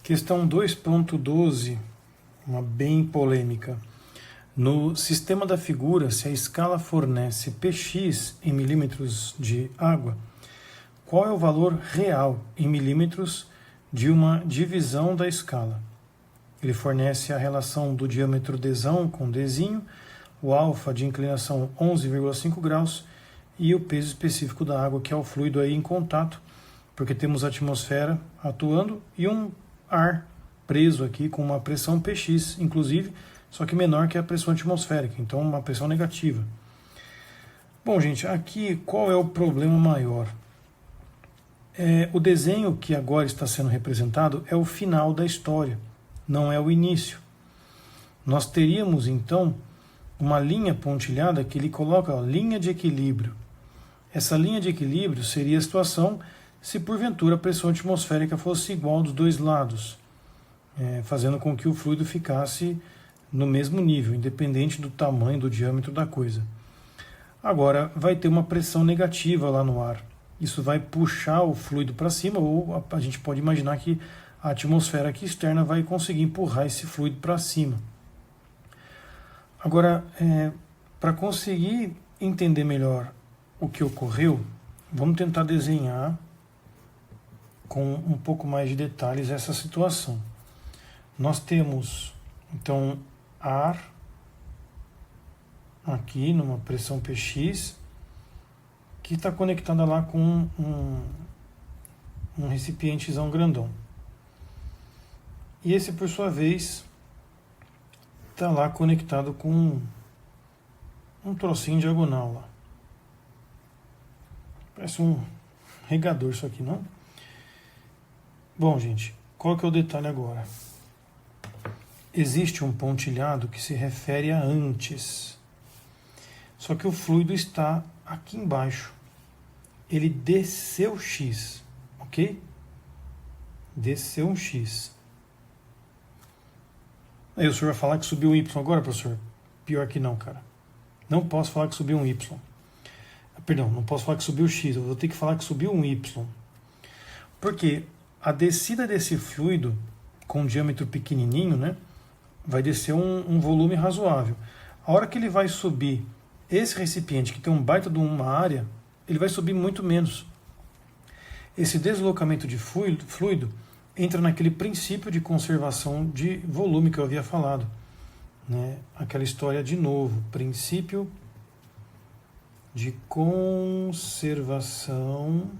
Questão 2.12, uma bem polêmica. No sistema da figura, se a escala fornece px em milímetros de água, qual é o valor real em milímetros de uma divisão da escala? Ele fornece a relação do diâmetro dzão com dzinho, o alfa de inclinação 11,5 graus e o peso específico da água, que é o fluido aí em contato, porque temos a atmosfera atuando e um ar preso aqui com uma pressão Px, inclusive, só que menor que a pressão atmosférica, então uma pressão negativa. Bom, gente, aqui qual é o problema maior? O desenho que agora está sendo representado é o final da história, não é o início. Nós teríamos, então, uma linha pontilhada que ele coloca, linha de equilíbrio. Essa linha de equilíbrio seria a situação se porventura a pressão atmosférica fosse igual dos dois lados, fazendo com que o fluido ficasse no mesmo nível, independente do tamanho, do diâmetro da coisa. Agora, vai ter uma pressão negativa lá no ar. Isso vai puxar o fluido para cima, ou a gente pode imaginar que a atmosfera aqui externa vai conseguir empurrar esse fluido para cima. Agora, para conseguir entender melhor o que ocorreu, vamos tentar desenhar com um pouco mais de detalhes essa situação. Nós temos, então, ar aqui numa pressão Px, que está conectada lá com um recipientezão grandão. E esse, por sua vez, está lá conectado com um trocinho diagonal lá. Parece um regador isso aqui, não? Bom, gente, qual que é o detalhe agora? Existe um pontilhado que se refere a antes. Só que o fluido está aqui embaixo. Ele desceu x, ok? Desceu um x. Aí o senhor vai falar que subiu um y agora, professor? Pior que não, cara. Não posso falar que subiu um y. Perdão, não posso falar que subiu x, eu vou ter que falar que subiu um y. Porque a descida desse fluido, com um diâmetro pequenininho, né, vai descer um volume razoável. A hora que ele vai subir esse recipiente, que tem um baita de uma área, ele vai subir muito menos. Esse deslocamento de fluido entra naquele princípio de conservação de volume que eu havia falado, né? Aquela história de novo, princípio de conservação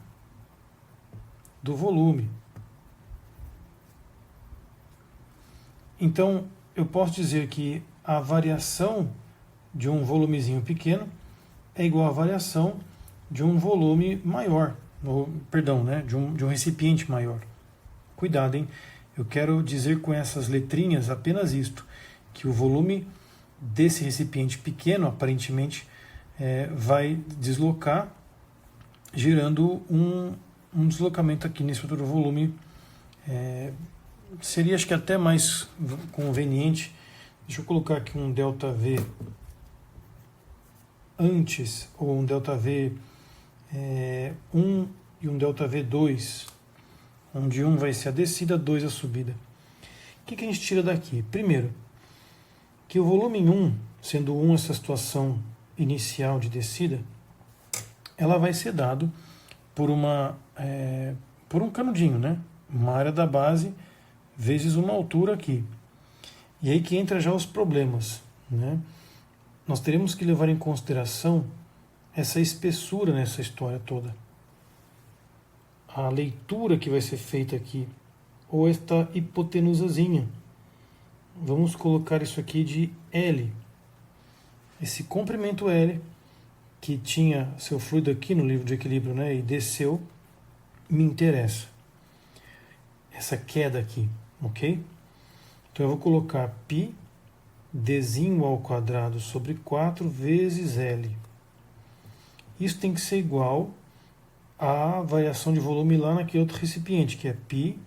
do volume. Então, eu posso dizer que a variação de um volumezinho pequeno é igual à variação de um volume maior, de um recipiente maior. Cuidado, hein? Eu quero dizer com essas letrinhas apenas isto, que o volume desse recipiente pequeno, aparentemente, vai deslocar, gerando um deslocamento aqui nesse outro volume. Seria, acho que até mais conveniente, deixa eu colocar aqui um ΔV antes, ou um ΔV 1 e um ΔV2, onde 1 vai ser a descida, 2 a subida. O que a gente tira daqui? Primeiro, que o volume em 1, sendo 1 essa situação inicial de descida, ela vai ser dado por um canudinho, né? Uma área da base vezes uma altura aqui. E aí que entra já os problemas, né? Nós teremos que levar em consideração essa espessura nessa história toda. A leitura que vai ser feita aqui, ou esta hipotenusazinha. Vamos colocar isso aqui de L. Esse comprimento L, que tinha seu fluido aqui no livro de equilíbrio, né, e desceu, me interessa. Essa queda aqui, ok? Então eu vou colocar π dzinho ao quadrado sobre 4 vezes L. Isso tem que ser igual à variação de volume lá naquele outro recipiente, que é π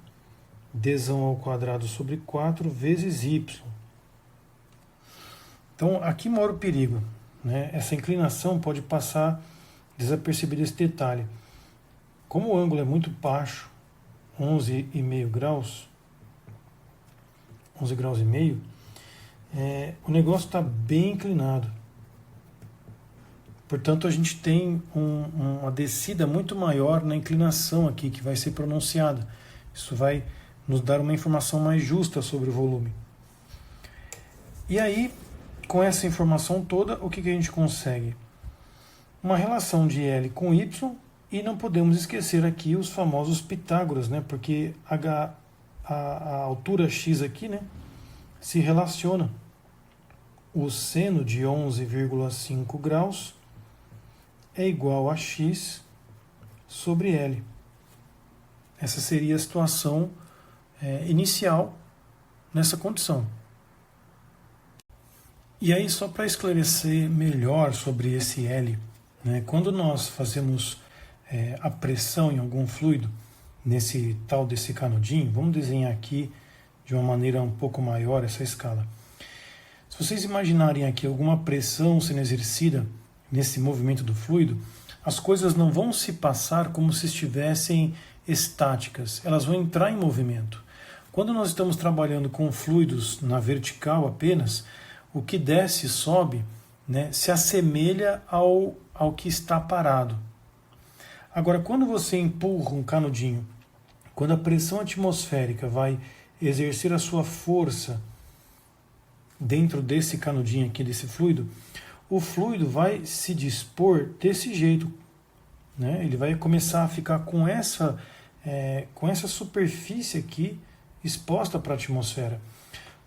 dzão ao quadrado sobre 4 vezes y. Então aqui mora o perigo, né? Essa inclinação pode passar desapercebido esse detalhe. Como o ângulo é muito baixo, 11,5 graus, 11 graus e meio, o negócio está bem inclinado. Portanto, a gente tem uma descida muito maior na inclinação aqui, que vai ser pronunciada. Isso vai nos dar uma informação mais justa sobre o volume. E aí, com essa informação toda, o que a gente consegue? Uma relação de L com Y, e não podemos esquecer aqui os famosos Pitágoras, né? Porque a altura x aqui, né, se relaciona. O seno de 11,5 graus é igual a x sobre L. Essa seria a situação inicial nessa condição. E aí, só para esclarecer melhor sobre esse L, né, quando nós fazemos a pressão em algum fluido, nesse tal desse canudinho, vamos desenhar aqui de uma maneira um pouco maior essa escala. Se vocês imaginarem aqui alguma pressão sendo exercida nesse movimento do fluido, as coisas não vão se passar como se estivessem estáticas, elas vão entrar em movimento. Quando nós estamos trabalhando com fluidos na vertical apenas, o que desce e sobe, né, se assemelha ao que está parado. Agora, quando você empurra um canudinho, quando a pressão atmosférica vai exercer a sua força dentro desse canudinho aqui, desse fluido, o fluido vai se dispor desse jeito, né? Ele vai começar a ficar com essa superfície aqui exposta para a atmosfera.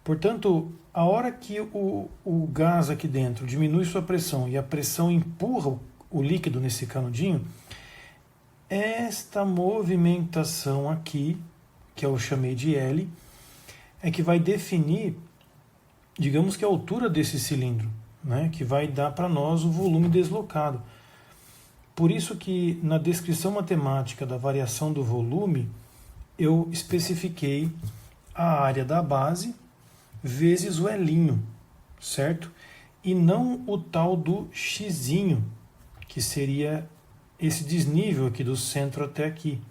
Portanto, a hora que o gás aqui dentro diminui sua pressão e a pressão empurra o líquido nesse canudinho, esta movimentação aqui, que eu chamei de L, é que vai definir, digamos que a altura desse cilindro, né, que vai dar para nós o volume deslocado. Por isso que na descrição matemática da variação do volume, eu especifiquei a área da base vezes o L, certo? E não o tal do X, que seria esse desnível aqui do centro até aqui.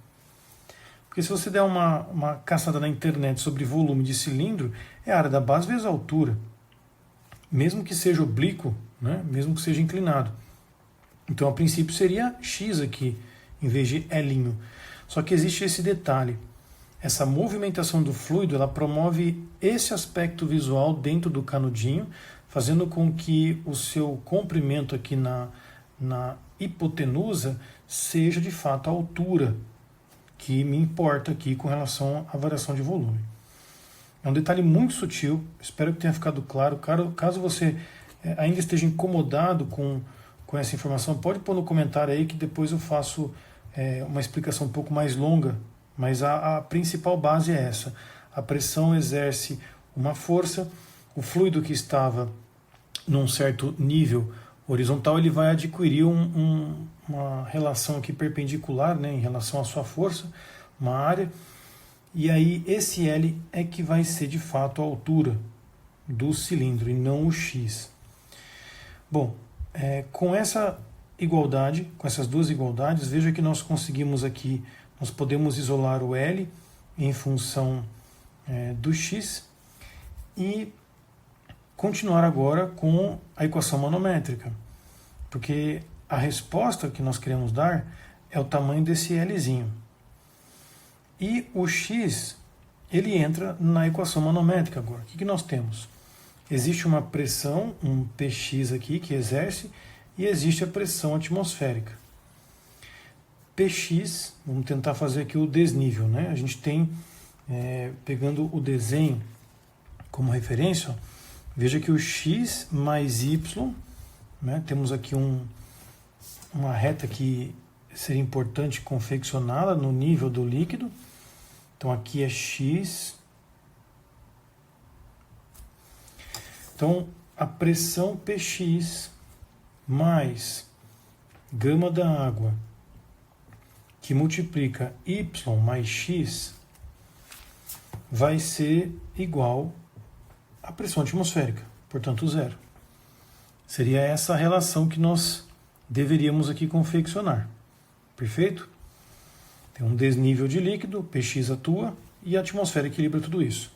Porque se você der uma caçada na internet sobre volume de cilindro, é a área da base vezes a altura. Mesmo que seja oblíquo, né? Mesmo que seja inclinado. Então, a princípio, seria X aqui, em vez de L. Só que existe esse detalhe. Essa movimentação do fluido, ela promove esse aspecto visual dentro do canudinho, fazendo com que o seu comprimento aqui na hipotenusa seja de fato a altura que me importa aqui com relação à variação de volume. É um detalhe muito sutil, espero que tenha ficado claro. Caso você ainda esteja incomodado com essa informação, pode pôr no comentário aí que depois eu faço uma explicação um pouco mais longa, mas a principal base é essa. A pressão exerce uma força, o fluido que estava num certo nível horizontal, ele vai adquirir uma relação aqui perpendicular, né, em relação à sua força, uma área, e aí esse L é que vai ser de fato a altura do cilindro e não o X. Bom, com essa igualdade, com essas duas igualdades, veja que nós conseguimos aqui, nós podemos isolar o L em função do X e continuar agora com a equação manométrica, porque a resposta que nós queremos dar é o tamanho desse Lzinho. E o X, ele entra na equação manométrica agora. O que nós temos? Existe uma pressão, um Px aqui, que exerce, e existe a pressão atmosférica. Px, vamos tentar fazer aqui o desnível, né? A gente tem, pegando o desenho como referência, ó, veja que o x mais y, né, temos aqui uma reta que seria importante confeccioná-la no nível do líquido. Então aqui é x. Então a pressão Px mais gama da água, que multiplica y mais x, vai ser igual à pressão atmosférica, portanto zero. Seria essa a relação que nós deveríamos aqui confeccionar. Perfeito? Tem um desnível de líquido, Px atua e a atmosfera equilibra tudo isso.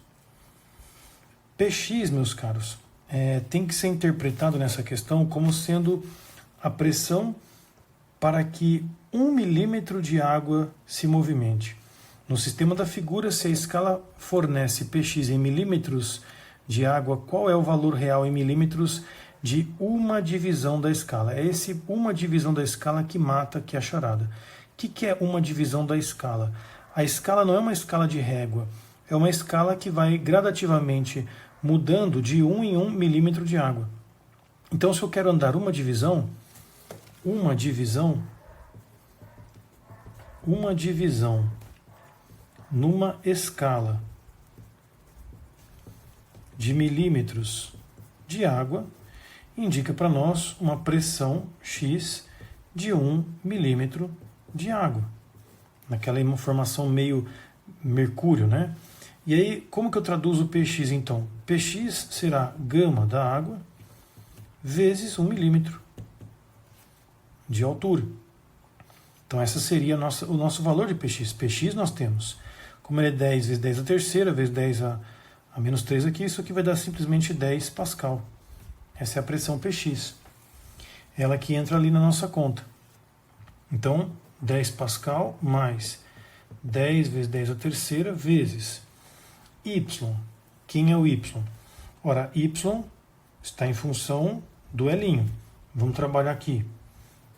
Px, meus caros, tem que ser interpretado nessa questão como sendo a pressão para que 1 milímetro de água se movimente. No sistema da figura, se a escala fornece Px em milímetros de água, qual é o valor real em milímetros de uma divisão da escala? É esse uma divisão da escala que mata, que é a charada. O que é uma divisão da escala? A escala não é uma escala de régua, é uma escala que vai gradativamente mudando de 1 em 1 milímetro de água. Então, se eu quero andar uma divisão numa escala de milímetros de água, indica para nós uma pressão X de 1 milímetro de água. Naquela informação meio mercúrio, né? E aí, como que eu traduzo o Px então? Px será gama da água vezes 1 milímetro de altura. Então essa seria o nosso valor de Px. Px nós temos, como ele é 10 vezes 10 a terceira, vezes 10 a menos 3 aqui, isso aqui vai dar simplesmente 10 Pascal. Essa é a pressão Px. Ela que entra ali na nossa conta. Então, 10 Pascal mais 10 vezes 10 a terceira vezes Y. Quem é o Y? Ora, Y está em função do L'. Vamos trabalhar aqui.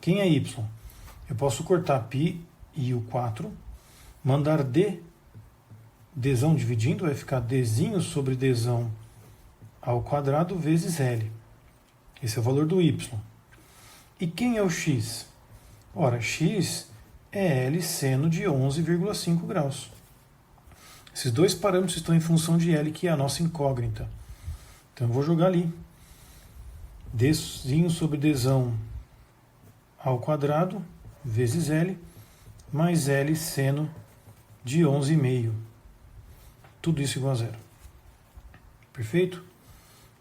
Quem é Y? Eu posso cortar π e o 4, mandar d, dzão dividindo, vai ficar dzinho sobre dzão ao quadrado vezes L. Esse é o valor do Y. E quem é o X? Ora, X é L seno de 11,5 graus. Esses dois parâmetros estão em função de L, que é a nossa incógnita. Então eu vou jogar ali. Dzinho sobre dzão ao quadrado vezes L, mais L seno de 11,5. Tudo isso igual a zero. Perfeito?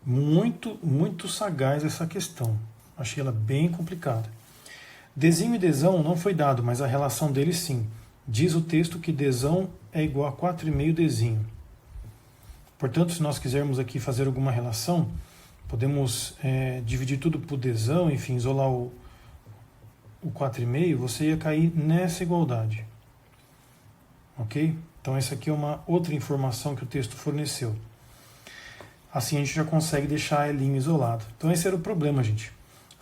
Muito, muito sagaz essa questão. Achei ela bem complicada. Dzinho e dzão não foi dado, mas a relação deles sim. Diz o texto que dzão é igual a 4,5 dzinho. Portanto, se nós quisermos aqui fazer alguma relação, podemos dividir tudo por dzão, enfim, isolar o 4,5, você ia cair nessa igualdade. Ok? Então essa aqui é uma outra informação que o texto forneceu. Assim a gente já consegue deixar a linha isolada. Então esse era o problema, gente.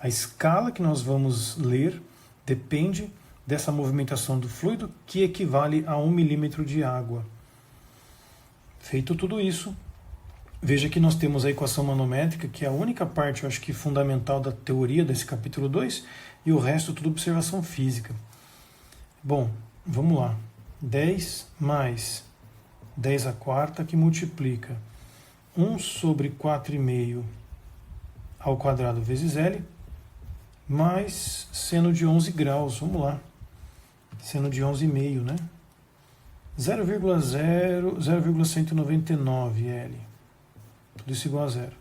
A escala que nós vamos ler depende dessa movimentação do fluido, que equivale a 1 milímetro de água. Feito tudo isso, veja que nós temos a equação manométrica, que é a única parte, eu acho que fundamental da teoria desse capítulo 2, e o resto tudo observação física. Bom, vamos lá. 10 mais 10 a quarta, que multiplica 1 sobre 4,5 ao quadrado vezes L, mais seno de 11 graus, vamos lá. Seno de 11,5, né? 0,199 L. Tudo isso igual a zero.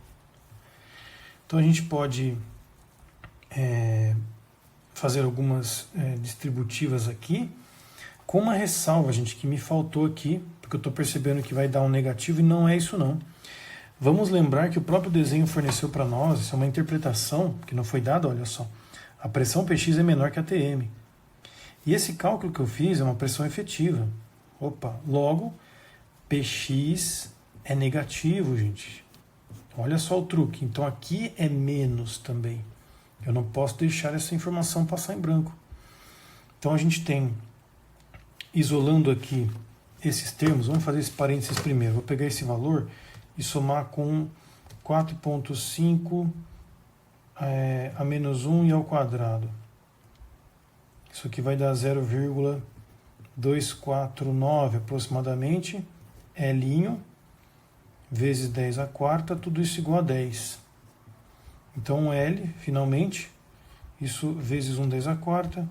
Então a gente pode fazer algumas distributivas aqui, com uma ressalva, gente, que me faltou aqui, porque eu estou percebendo que vai dar um negativo e não é isso não. Vamos lembrar que o próprio desenho forneceu para nós, isso é uma interpretação que não foi dada, olha só. A pressão Px é menor que a Tm. E esse cálculo que eu fiz é uma pressão efetiva. Opa, logo, Px é negativo, gente. Olha só o truque. Então aqui é menos também. Eu não posso deixar essa informação passar em branco. Então a gente tem, isolando aqui esses termos, vamos fazer esse parênteses primeiro. Vou pegar esse valor e somar com 4,5 a menos 1 e ao quadrado. Isso aqui vai dar 0,249 aproximadamente, L vezes 10 a quarta, tudo isso igual a 10. Então L, finalmente, isso vezes 1 10 a quarta,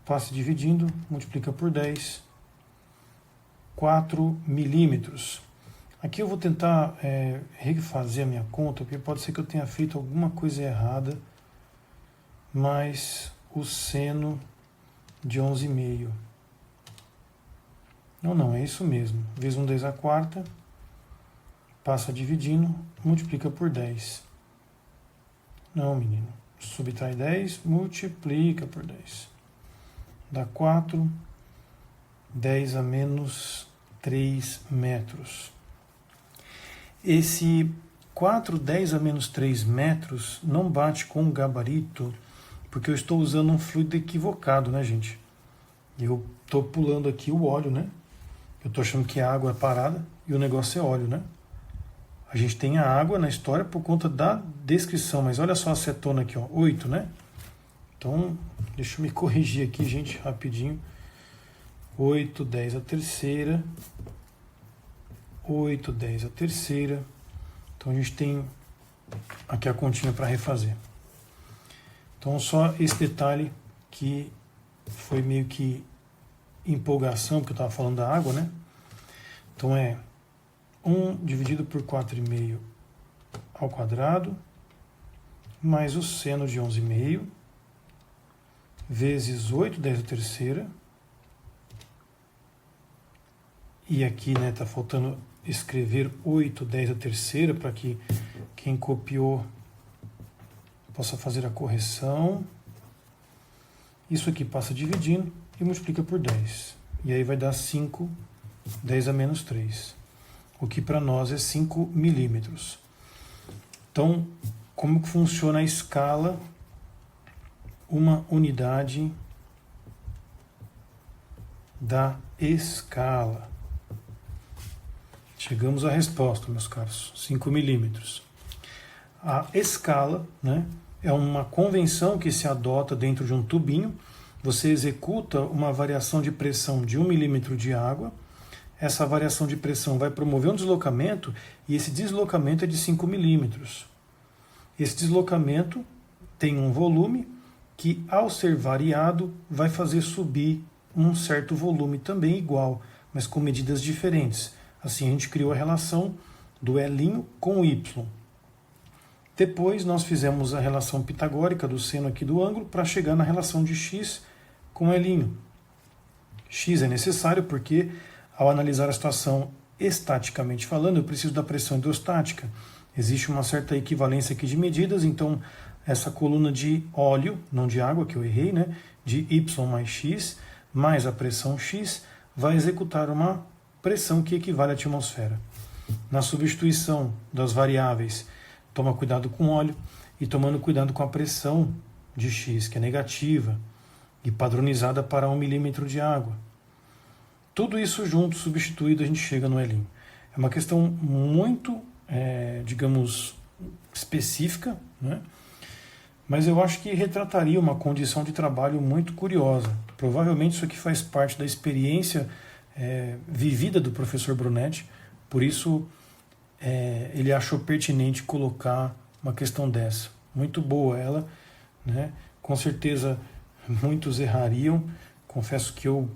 passa dividindo, multiplica por 10, 4 milímetros. Aqui eu vou tentar refazer a minha conta, porque pode ser que eu tenha feito alguma coisa errada, mas o seno de 11,5. Não, é isso mesmo. Vezes 1 10 a quarta, passa dividindo, multiplica por 10. Não, menino. Subtrai 10, multiplica por 10. Dá 4, 10 a menos 3 metros. Esse 4, 10 a menos 3 metros não bate com o gabarito, porque eu estou usando um fluido equivocado, né, gente? Eu estou pulando aqui o óleo, né? Eu estou achando que a água é parada e o negócio é óleo, né? A gente tem a água na história por conta da descrição, mas olha só a acetona aqui, ó, 8, né? Então, deixa eu me corrigir aqui, gente, rapidinho. 8, 10 a terceira. 8, 10 a terceira. Então a gente tem aqui a continha para refazer. Então só esse detalhe que foi meio que empolgação, porque eu estava falando da água, né? Então é 1 dividido por 4,5 ao quadrado, mais o seno de 11,5, vezes 8, 10 a terceira. E aqui, né, tá faltando escrever 8, 10 a terceira, para que quem copiou possa fazer a correção. Isso aqui passa dividindo e multiplica por 10. E aí vai dar 5, 10 a menos 3. O que para nós é 5 milímetros. Então, como que funciona a escala? Uma unidade da escala. Chegamos à resposta, meus caros, 5 milímetros. A escala, né, é uma convenção que se adota dentro de um tubinho. Você executa uma variação de pressão de 1 milímetro de água. Essa variação de pressão vai promover um deslocamento e esse deslocamento é de 5 milímetros. Esse deslocamento tem um volume que, ao ser variado, vai fazer subir um certo volume também igual, mas com medidas diferentes. Assim a gente criou a relação do L com o Y. Depois nós fizemos a relação pitagórica do seno aqui do ângulo para chegar na relação de X com L'. X é necessário porque, ao analisar a situação estaticamente falando, eu preciso da pressão hidrostática. Existe uma certa equivalência aqui de medidas, então essa coluna de óleo, não de água, que eu errei, né, de Y mais X, mais a pressão X, vai executar uma pressão que equivale à atmosfera. Na substituição das variáveis, toma cuidado com o óleo e tomando cuidado com a pressão de X, que é negativa e padronizada para 1 milímetro de água. Tudo isso junto, substituído, a gente chega no L'. É uma questão muito, digamos, específica, né? Mas eu acho que retrataria uma condição de trabalho muito curiosa. Provavelmente isso aqui faz parte da experiência vivida do professor Brunetti, por isso ele achou pertinente colocar uma questão dessa. Muito boa ela, né? Com certeza muitos errariam, confesso que eu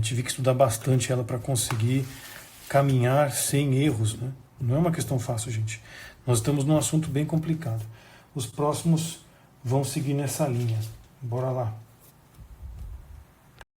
tive que estudar bastante ela para conseguir caminhar sem erros, né? Não é uma questão fácil, gente. Nós estamos num assunto bem complicado. Os próximos vão seguir nessa linha. Bora lá.